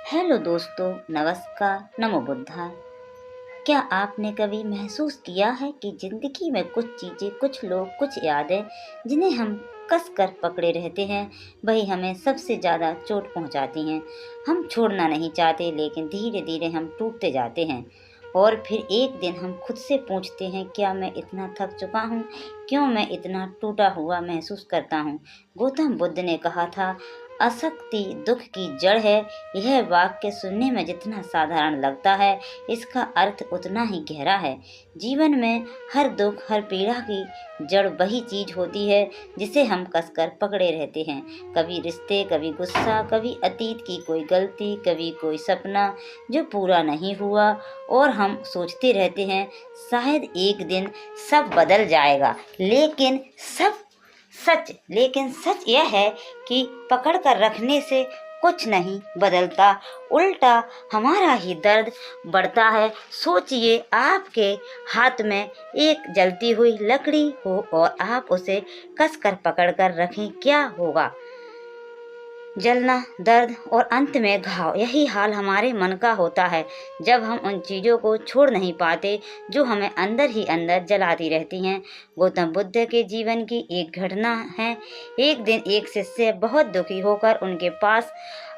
Hello दोस्तों, नमस्कार, नमो बुद्धा। क्या आपने कभी महसूस किया है कि ज़िंदगी में कुछ चीज़ें, कुछ लोग, कुछ यादें जिन्हें हम कस कर पकड़े रहते हैं, वही हमें सबसे ज़्यादा चोट पहुंचाती हैं। हम छोड़ना नहीं चाहते, लेकिन धीरे-धीरे हम टूटते जाते हैं और फिर एक दिन हम खुद से पूछते हैं, क्या मैं इतना थक चुका हूँ? क्यों मैं इतना टूटा हुआ महसूस करता हूँ? गौतम बुद्ध ने कहा था, आसक्ति दुख की जड़ है। यह वाक्य सुनने में जितना साधारण लगता है, इसका अर्थ उतना ही गहरा है। जीवन में हर दुख, हर पीड़ा की जड़ वही चीज होती है जिसे हम कसकर पकड़े रहते हैं। कभी रिश्ते, कभी गुस्सा, कभी अतीत की कोई गलती, कभी कोई सपना जो पूरा नहीं हुआ, और हम सोचते रहते हैं शायद एक दिन सब बदल जाएगा। लेकिन सच यह है कि पकड़ कर रखने से कुछ नहीं बदलता, उल्टा हमारा ही दर्द बढ़ता है। सोचिए, आपके हाथ में एक जलती हुई लकड़ी हो और आप उसे कसकर पकड़ कर रखें, क्या होगा? जलना, दर्द और अंत में घाव। यही हाल हमारे मन का होता है जब हम उन चीज़ों को छोड़ नहीं पाते जो हमें अंदर ही अंदर जलाती रहती हैं। गौतम बुद्ध के जीवन की एक घटना है। एक दिन एक शिष्य बहुत दुखी होकर उनके पास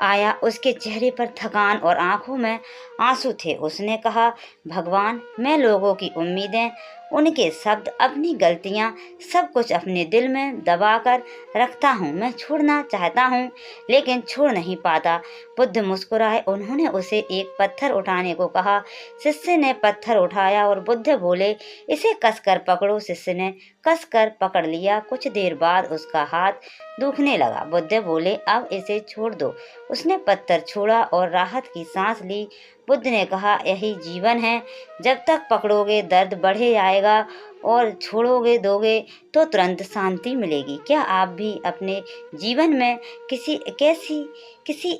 आया। उसके चेहरे पर थकान और आंखों में आंसू थे। उसने कहा, भगवान, मैं लोगों की उम्मीदें, उनके शब्द, अपनी गलतियां, सब कुछ अपने दिल में दबाकर रखता हूँ। मैं छोड़ना चाहता हूँ, लेकिन छोड़ नहीं पाता। बुद्ध मुस्कुराए। उन्होंने उसे एक पत्थर उठाने को कहा। शिष्य ने पत्थर उठाया और बुद्ध बोले, इसे कसकर पकड़ो। शिष्य ने कसकर पकड़ लिया। कुछ देर बाद उसका हाथ दुखने लगा। बुद्ध बोले, अब इसे छोड़ दो। उसने पत्थर छोड़ा और राहत की सांस ली। बुद्ध ने कहा, यही जीवन है। जब तक पकड़ोगे दर्द बढ़े आएगा, और छोड़ोगे दोगे तो तुरंत शांति मिलेगी। क्या आप भी अपने जीवन में किसी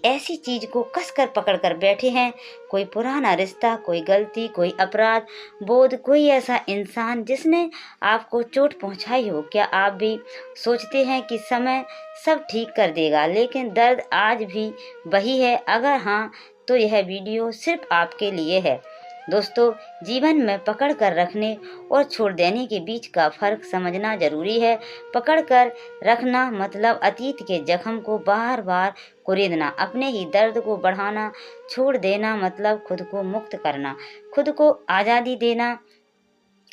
ऐसी चीज को कसकर पकड़ कर बैठे हैं? कोई पुराना रिश्ता, कोई गलती, कोई अपराध बोध, कोई ऐसा इंसान जिसने आपको चोट पहुंचाई हो? क्या आप भी सोचते हैं कि समय सब ठीक कर देगा, लेकिन दर्द आज भी वही है? अगर हाँ, तो यह वीडियो सिर्फ आपके लिए है। दोस्तों, जीवन में पकड़ कर रखने और छोड़ देने के बीच का फर्क समझना जरूरी है। पकड़ कर रखना मतलब अतीत के जख्म को बार बार कुरेदना, अपने ही दर्द को बढ़ाना। छोड़ देना मतलब खुद को मुक्त करना, खुद को आज़ादी देना।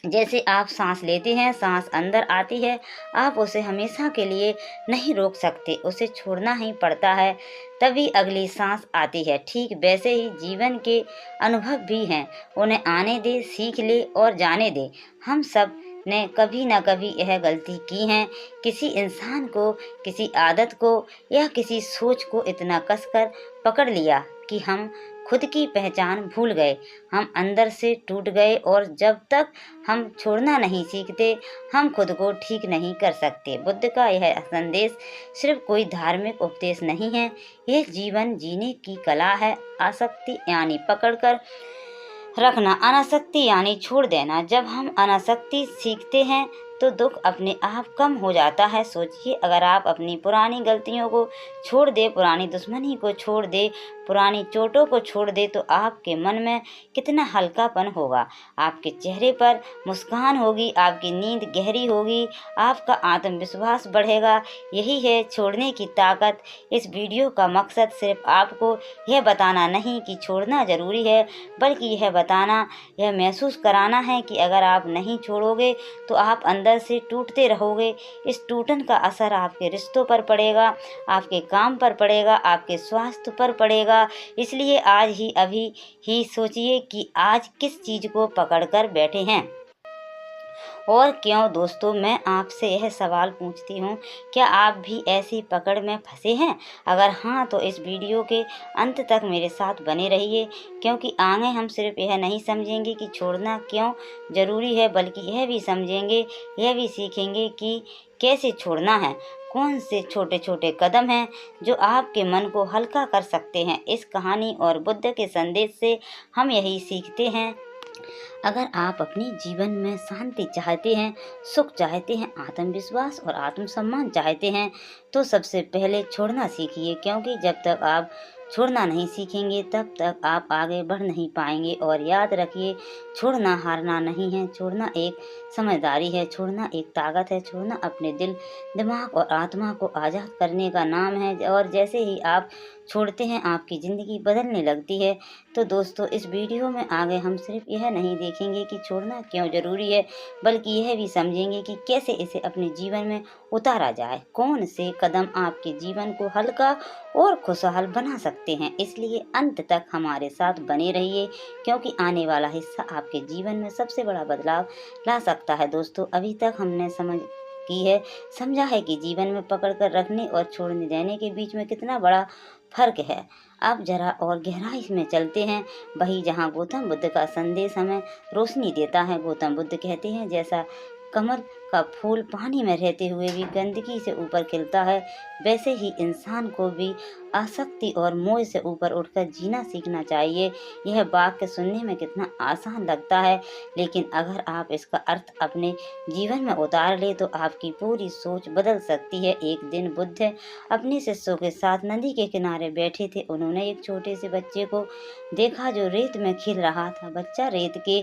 जैसे आप सांस लेते हैं, सांस अंदर आती है, आप उसे हमेशा के लिए नहीं रोक सकते, उसे छोड़ना ही पड़ता है, तभी अगली सांस आती है। ठीक वैसे ही जीवन के अनुभव भी हैं, उन्हें आने दे, सीख ले और जाने दे। हम सब ने कभी ना कभी यह गलती की है, किसी इंसान को, किसी आदत को या किसी सोच को इतना कसकर पकड़ लिया कि हम खुद की पहचान भूल गए, हम अंदर से टूट गए, और जब तक हम छोड़ना नहीं सीखते, हम खुद को ठीक नहीं कर सकते। बुद्ध का यह संदेश सिर्फ कोई धार्मिक उपदेश नहीं है, यह जीवन जीने की कला है। आसक्ति यानी पकड़कर रखना, अनासक्ति यानी छोड़ देना। जब हम अनासक्ति सीखते हैं तो दुख अपने आप कम हो जाता है। सोचिए, अगर आप अपनी पुरानी गलतियों को छोड़ दे, पुरानी दुश्मनी को छोड़ दे, पुरानी चोटों को छोड़ दे, तो आपके मन में कितना हल्कापन होगा, आपके चेहरे पर मुस्कान होगी, आपकी नींद गहरी होगी, आपका आत्मविश्वास बढ़ेगा। यही है छोड़ने की ताकत। इस वीडियो का मकसद सिर्फ आपको यह बताना नहीं कि छोड़ना ज़रूरी है, बल्कि यह बताना, यह महसूस कराना है कि अगर आप नहीं छोड़ोगे तो आप अंदर से टूटते रहोगे। इस टूटन का असर आपके रिश्तों पर पड़ेगा, आपके काम पर पड़ेगा, आपके स्वास्थ्य पर पड़ेगा। इसलिए आज ही, अभी ही सोचिए कि आज किस चीज़ को पकड़कर बैठे हैं और क्यों। दोस्तों, मैं आपसे यह सवाल पूछती हूँ, क्या आप भी ऐसी पकड़ में फंसे हैं? अगर हाँ, तो इस वीडियो के अंत तक मेरे साथ बने रहिए, क्योंकि आगे हम सिर्फ यह नहीं समझेंगे कि छोड़ना क्यों ज़रूरी है, बल्कि यह भी समझेंगे, यह भी सीखेंगे कि कैसे छोड़ना है। कौन से छोटे छोटे कदम हैं जो आपके मन को हल्का कर सकते हैं। इस कहानी और बुद्ध के संदेश से हम यही सीखते हैं। अगर आप अपने जीवन में शांति चाहते हैं, सुख चाहते हैं, आत्मविश्वास और आत्मसम्मान चाहते हैं, तो सबसे पहले छोड़ना सीखिए, क्योंकि जब तक आप छोड़ना नहीं सीखेंगे तब तक आप आगे बढ़ नहीं पाएंगे। और याद रखिए, छोड़ना हारना नहीं है, छोड़ना एक समझदारी है, छोड़ना एक ताकत है, छोड़ना अपने दिल, दिमाग और आत्मा को आज़ाद करने का नाम है। और जैसे ही आप छोड़ते हैं, आपकी ज़िंदगी बदलने लगती है। तो दोस्तों, इस वीडियो में आगे हम सिर्फ यह नहीं देखेंगे कि छोड़ना क्यों ज़रूरी है, बल्कि यह भी समझेंगे कि कैसे इसे अपने जीवन में उतारा जाए। कौन से कदम आपके जीवन को हल्का और खुशहाल बना सकते हैं। इसलिए अंत तक हमारे साथ बने रहिए, क्योंकि आने वाला हिस्सा आपके जीवन में सबसे बड़ा बदलाव ला सकता है। दोस्तों, अभी तक हमने समझा है कि जीवन में पकड़ कर रखने और छोड़ने देने के बीच में कितना बड़ा फर्क है। अब जरा और गहराई में चलते हैं, वही जहाँ गौतम बुद्ध का संदेश हमें रोशनी देता है। गौतम बुद्ध कहते हैं, जैसा कमल का फूल पानी में रहते हुए भी गंदगी से ऊपर खिलता है, वैसे ही इंसान को भी आसक्ति और मोह से ऊपर उठकर जीना सीखना चाहिए। यह वाक्य सुनने में कितना आसान लगता है, लेकिन अगर आप इसका अर्थ अपने जीवन में उतार ले तो आपकी पूरी सोच बदल सकती है। एक दिन बुद्ध अपने शिष्यों के साथ नदी के किनारे बैठे थे। उन्होंने एक छोटे से बच्चे को देखा जो रेत में खेल रहा था। बच्चा रेत के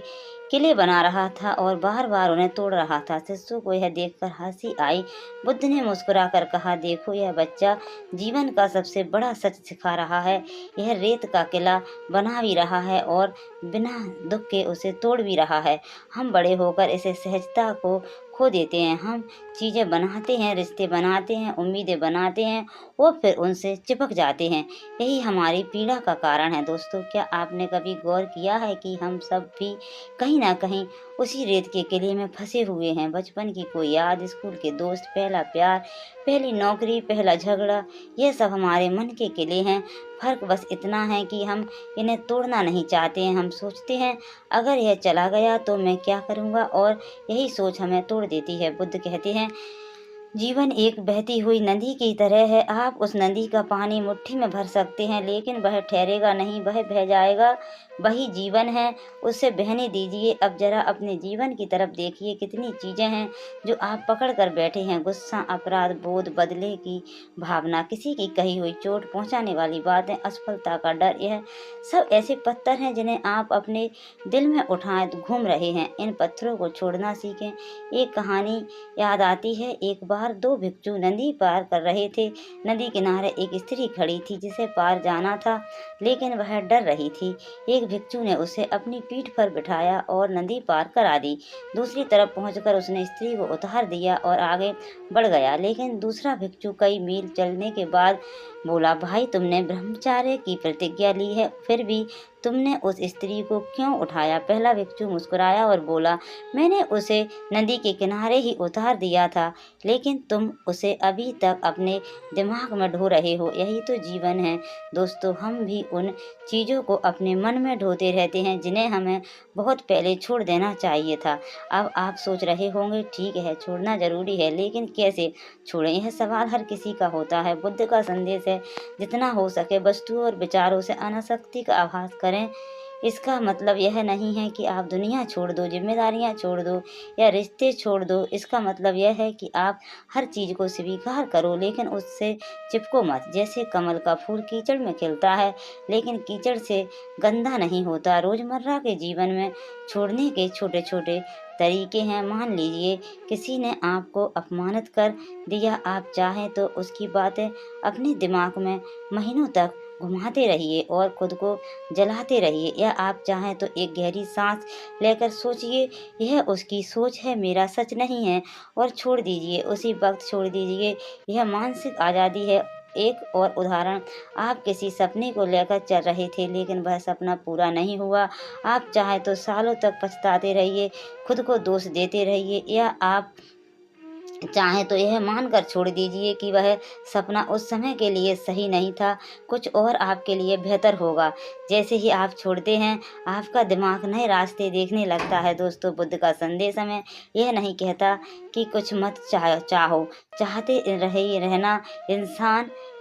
किले बना रहा था और बार बार उन्हें तोड़ रहा था। शिष्यों को यह देखकर हंसी आई। बुद्ध ने मुस्कुराकर कहा, देखो, यह बच्चा जीवन का सबसे बड़ा सच सिखा रहा है। यह रेत का किला बना भी रहा है और बिना दुख के उसे तोड़ भी रहा है। हम बड़े होकर इसे सहजता को खो देते हैं। हम चीज़ें बनाते हैं, रिश्ते बनाते हैं, उम्मीदें बनाते हैं और फिर उनसे चिपक जाते हैं। यही हमारी पीड़ा का कारण है। दोस्तों, क्या आपने कभी गौर किया है कि हम सब भी कहीं ना कहीं उसी रेत के किले में फंसे हुए हैं। बचपन की कोई याद, स्कूल के दोस्त, पहला प्यार, पहली नौकरी, पहला झगड़ा, यह सब हमारे मन के किले हैं। फर्क बस इतना है कि हम इन्हें तोड़ना नहीं चाहते हैं। हम सोचते हैं, अगर यह चला गया तो मैं क्या करूँगा, और यही सोच हमें तोड़ देती है। बुद्ध कहते हैं, जीवन एक बहती हुई नदी की तरह है। आप उस नदी का पानी मुट्ठी में भर सकते हैं, लेकिन वह ठहरेगा नहीं, वह बह जाएगा। वही जीवन है, उसे बहने दीजिए। अब जरा अपने जीवन की तरफ देखिए, कितनी चीज़ें हैं जो आप पकड़ कर बैठे हैं। गुस्सा, अपराध बोध, बदले की भावना, किसी की कही हुई चोट पहुंचाने वाली बातें, असफलता का डर, यह सब ऐसे पत्थर हैं जिन्हें आप अपने दिल में उठाए घूम रहे हैं। इन पत्थरों को छोड़ना सीखें। एक कहानी याद आती है। एक बार दो भिक्षु नदी पार कर रहे थे। नदी किनारे एक स्त्री खड़ी थी जिसे पार जाना था, लेकिन वह डर रही थी। एक भिक्षु ने उसे अपनी पीठ पर बिठाया और नदी पार करा दी। दूसरी तरफ पहुंचकर उसने स्त्री को उतार दिया और आगे बढ़ गया। लेकिन दूसरा भिक्षु कई मील चलने के बाद बोला, भाई, तुमने ब्रह्मचार्य की प्रतिज्ञा ली है, फिर भी तुमने उस स्त्री को क्यों उठाया? पहला भिक्षु मुस्कुराया और बोला, मैंने उसे नदी के किनारे ही उतार दिया था, लेकिन तुम उसे अभी तक अपने दिमाग में ढो रहे हो। यही तो जीवन है दोस्तों, हम भी उन चीज़ों को अपने मन में ढोते रहते हैं जिन्हें हमें बहुत पहले छोड़ देना चाहिए था। अब आप सोच रहे होंगे, ठीक है, छोड़ना ज़रूरी है, लेकिन कैसे छोड़ें? यह सवाल हर किसी का होता है। बुद्ध का संदेश है, जितना हो सके वस्तुओं और विचारों से अनासक्ति का आभास करें। इसका मतलब यह नहीं है कि आप दुनिया छोड़ दो, जिम्मेदारियां छोड़ दो या रिश्ते छोड़ दो। इसका मतलब यह है कि आप हर चीज़ को स्वीकार करो, लेकिन उससे चिपको मत। जैसे कमल का फूल कीचड़ में खिलता है, लेकिन कीचड़ से गंदा नहीं होता। रोजमर्रा के जीवन में छोड़ने के छोटे छोटे तरीके हैं। मान लीजिए किसी ने आपको अपमानित कर दिया, आप चाहें तो उसकी बातें अपने दिमाग में महीनों तक घुमाते रहिए और खुद को जलाते रहिए, या आप चाहें तो एक गहरी सांस लेकर सोचिए, यह उसकी सोच है, मेरा सच नहीं है, और छोड़ दीजिए, उसी वक्त छोड़ दीजिए। यह मानसिक आज़ादी है। एक और उदाहरण, आप किसी सपने को लेकर चल रहे थे, लेकिन वह सपना पूरा नहीं हुआ। आप चाहे तो सालों तक पछताते रहिए, खुद को दोष देते रहिए, या आप चाहे तो यह मानकर छोड़ दीजिए कि वह सपना उस समय के लिए सही नहीं था, कुछ और आपके लिए बेहतर होगा। जैसे ही आप छोड़ते हैं, आपका दिमाग नए रास्ते देखने लगता है। दोस्तों, बुद्ध का संदेश हमें यह नहीं कहता कि कुछ मत चाहो, चाहते रहना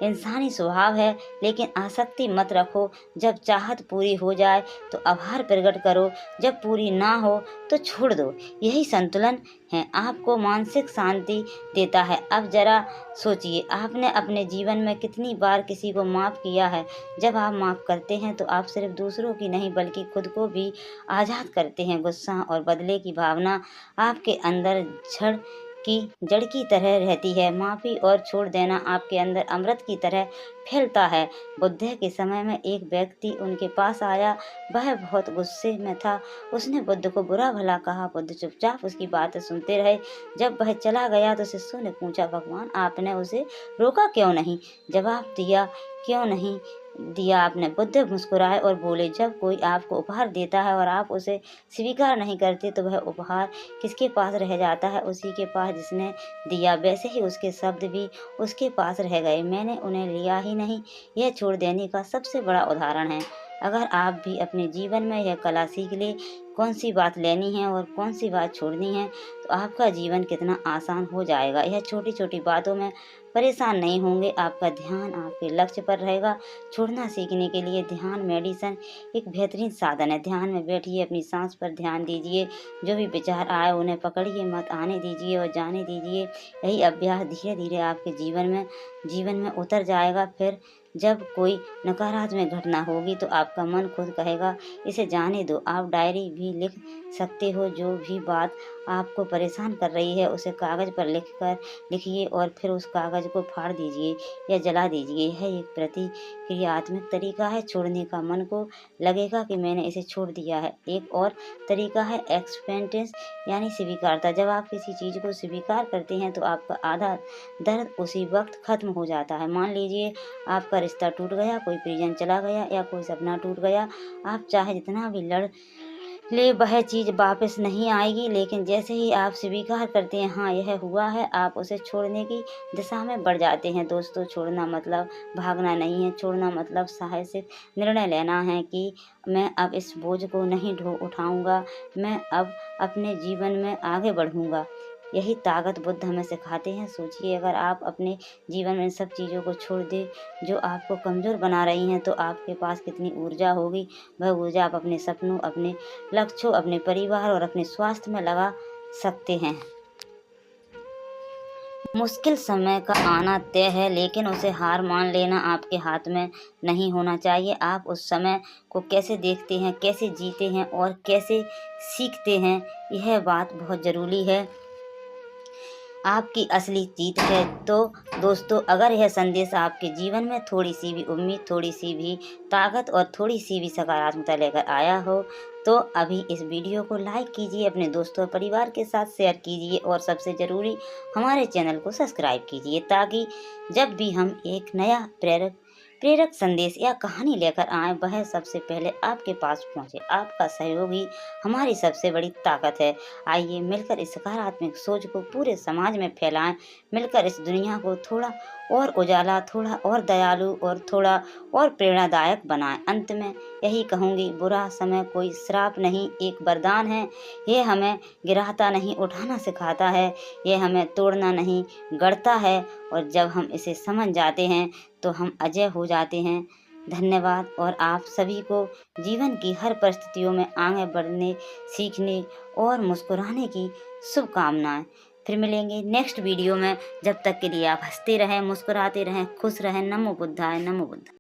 इंसानी स्वभाव है, लेकिन आसक्ति मत रखो। जब चाहत पूरी हो जाए तो आभार प्रकट करो, जब पूरी ना हो तो छोड़ दो। यही संतुलन है। आपको मानसिक शांति शांति देता है। अब जरा सोचिए, आपने अपने जीवन में कितनी बार किसी को माफ़ किया है। जब आप माफ़ करते हैं तो आप सिर्फ दूसरों की नहीं बल्कि खुद को भी आज़ाद करते हैं। गुस्सा और बदले की भावना आपके अंदर जड़ की तरह रहती है। माफ़ी और छोड़ देना आपके अंदर अमृत की तरह फैलता है। बुद्ध के समय में एक व्यक्ति उनके पास आया। वह बहुत गुस्से में था। उसने बुद्ध को बुरा भला कहा। बुद्ध चुपचाप उसकी बातें सुनते रहे। जब वह चला गया तो शिष्यों ने पूछा, भगवान आपने उसे रोका क्यों नहीं, जवाब दिया क्यों नहीं दिया आपने। बुद्ध मुस्कुराए और बोले, जब कोई आपको उपहार देता है और आप उसे स्वीकार नहीं करते तो वह उपहार किसके पास रह जाता है, उसी के पास जिसने दिया। वैसे ही उसके शब्द भी उसके पास रह गए, मैंने उन्हें लिया ही नहीं। यह छोड़ देने का सबसे बड़ा उदाहरण है। अगर आप भी अपने जीवन में यह कला सीख ले, कौन सी बात लेनी है और कौन सी बात छोड़नी है, तो आपका जीवन कितना आसान हो जाएगा। यह छोटी छोटी बातों में परेशान नहीं होंगे, आपका ध्यान आपके लक्ष्य पर रहेगा। छोड़ना सीखने के लिए ध्यान मेडिटेशन एक बेहतरीन साधन है। ध्यान में बैठिए, अपनी सांस पर ध्यान दीजिए। जो भी विचार आए उन्हें पकड़िए मत, आने दीजिए और जाने दीजिए। यही अभ्यास धीरे धीरे आपके जीवन में उतर जाएगा। फिर जब कोई नकारात्मक घटना होगी तो आपका मन खुद कहेगा, इसे जाने दो। आप डायरी भी लिख सकते हो। जो भी बात आपको परेशान कर रही है उसे कागज़ पर लिखिए और फिर उस कागज़ को फाड़ दीजिए या जला दीजिए। यह एक प्रतिक्रियात्मक तरीका है छोड़ने का। मन को लगेगा कि मैंने इसे छोड़ दिया है। एक और तरीका है एक्सेप्टेंस यानी स्वीकारता। जब आप किसी चीज़ को स्वीकार करते हैं तो आपका आधा दर्द उसी वक्त खत्म हो जाता है। मान लीजिए आपका रिश्ता टूट गया, कोई परिजन चला गया या कोई सपना टूट गया। आप चाहे जितना भी लड़ ले, वह चीज़ वापस नहीं आएगी। लेकिन जैसे ही आप स्वीकार करते हैं, हाँ यह हुआ है, आप उसे छोड़ने की दिशा में बढ़ जाते हैं। दोस्तों, छोड़ना मतलब भागना नहीं है। छोड़ना मतलब साहसिक निर्णय लेना है कि मैं अब इस बोझ को नहीं उठाऊंगा, मैं अब अपने जीवन में आगे बढ़ूंगा। यही ताकत बुद्ध हमें सिखाते हैं। सोचिए, अगर आप अपने जीवन में सब चीज़ों को छोड़ दें जो आपको कमज़ोर बना रही हैं तो आपके पास कितनी ऊर्जा होगी। वह ऊर्जा आप अपने सपनों, अपने लक्ष्यों, अपने परिवार और अपने स्वास्थ्य में लगा सकते हैं। मुश्किल समय का आना तय है, लेकिन उसे हार मान लेना आपके हाथ में नहीं होना चाहिए। आप उस समय को कैसे देखते हैं, कैसे जीते हैं और कैसे सीखते हैं, यह बात बहुत ज़रूरी है, आपकी असली जीत है। तो दोस्तों, अगर यह संदेश आपके जीवन में थोड़ी सी भी उम्मीद, थोड़ी सी भी ताकत और थोड़ी सी भी सकारात्मकता लेकर आया हो तो अभी इस वीडियो को लाइक कीजिए, अपने दोस्तों और परिवार के साथ शेयर कीजिए और सबसे ज़रूरी हमारे चैनल को सब्सक्राइब कीजिए, ताकि जब भी हम एक नया प्रेरक संदेश या कहानी लेकर आए वह सबसे पहले आपके पास पहुंचे। आपका सहयोग ही हमारी सबसे बड़ी ताकत है। आइए मिलकर इस सकारात्मक सोच को पूरे समाज में फैलाएं। मिलकर इस दुनिया को थोड़ा और उजाला, थोड़ा और दयालु और थोड़ा और प्रेरणादायक बनाएं। अंत में यही कहूँगी, बुरा समय कोई श्राप नहीं, एक वरदान है। ये हमें गिराता नहीं, उठाना सिखाता है। ये हमें तोड़ना नहीं, गढ़ता है। और जब हम इसे समझ जाते हैं तो हम अजय हो जाते हैं। धन्यवाद। और आप सभी को जीवन की हर परिस्थितियों में आगे बढ़ने, सीखने और मुस्कुराने की शुभकामनाएं। फिर मिलेंगे नेक्स्ट वीडियो में। जब तक के लिए आप हंसते रहें, मुस्कुराते रहें, खुश रहें। नमो बुद्धाय, नमो बुद्धाय।